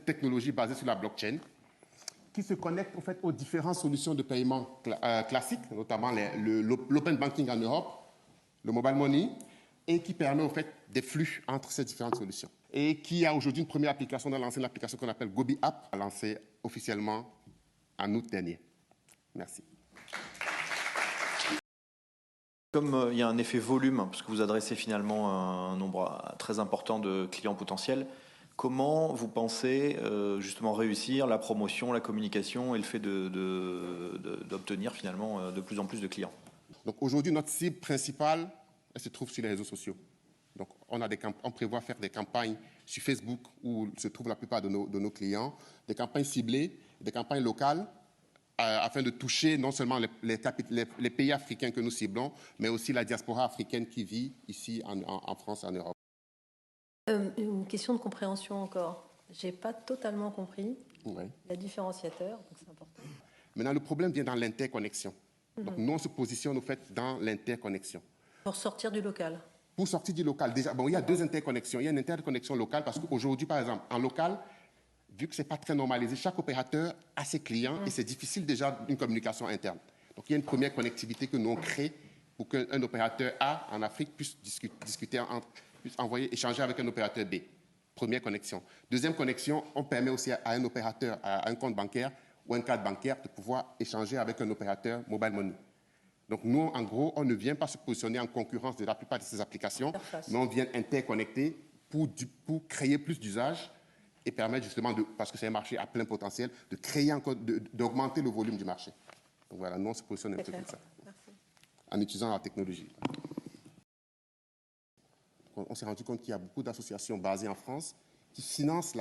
technologie basée sur la blockchain qui se connecte en fait, aux différentes solutions de paiement classiques, notamment l'open banking en Europe, le mobile money, et qui permet en fait, des flux entre ces différentes solutions. Et qui a aujourd'hui une première application dans l'ancienne application qu'on appelle Gobi App, lancée officiellement en août dernier. Merci. Comme il y a un effet volume, puisque vous adressez finalement un nombre très important de clients potentiels, comment vous pensez justement réussir la promotion, la communication et le fait d'obtenir finalement de plus en plus de clients? Donc aujourd'hui, notre cible principale, elle se trouve sur les réseaux sociaux. Donc on prévoit faire des campagnes sur Facebook où se trouvent la plupart de nos clients, des campagnes ciblées, des campagnes locales, afin de toucher non seulement les pays africains que nous ciblons, mais aussi la diaspora africaine qui vit ici en France et en Europe. Une question de compréhension encore. Je n'ai pas totalement compris le différenciateur, donc c'est important. Maintenant, le problème vient dans l'interconnexion. Donc nous, on se positionne au fait dans l'interconnexion. Pour sortir du local. Pour sortir du local, déjà, bon, il y a deux interconnexions. Il y a une interconnexion locale parce qu'aujourd'hui, par exemple, en local, vu que ce n'est pas très normalisé, chaque opérateur a ses clients et c'est difficile déjà une communication interne. Donc, il y a une première connectivité que nous on crée pour qu'un opérateur A en Afrique puisse discuter, puisse échanger avec un opérateur B. Première connexion. Deuxième connexion, on permet aussi à un opérateur, à un compte bancaire ou un cadre bancaire de pouvoir échanger avec un opérateur mobile money. Donc, nous, en gros, on ne vient pas se positionner en concurrence de la plupart de ces applications, mais on vient interconnecter pour créer plus d'usages et permettre justement, parce que c'est un marché à plein potentiel, de créer encore, d'augmenter le volume du marché. Donc voilà, nous, on se positionne un peu comme ça, en utilisant la technologie. On s'est rendu compte qu'il y a beaucoup d'associations basées en France qui financent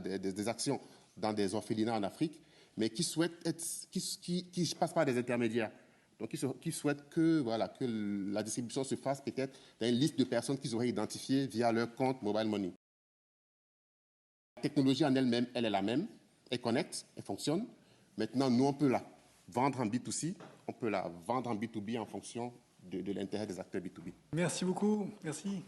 des actions dans des orphelinats en Afrique, mais qui souhaitent qui passent par des intermédiaires. Donc, qui souhaitent que la distribution se fasse peut-être dans une liste de personnes qu'ils auraient identifiées via leur compte mobile money. La technologie en elle-même, elle est la même, elle connecte, elle fonctionne. Maintenant, nous, on peut la vendre en B2C, on peut la vendre en B2B en fonction de l'intérêt des acteurs B2B. Merci beaucoup, merci.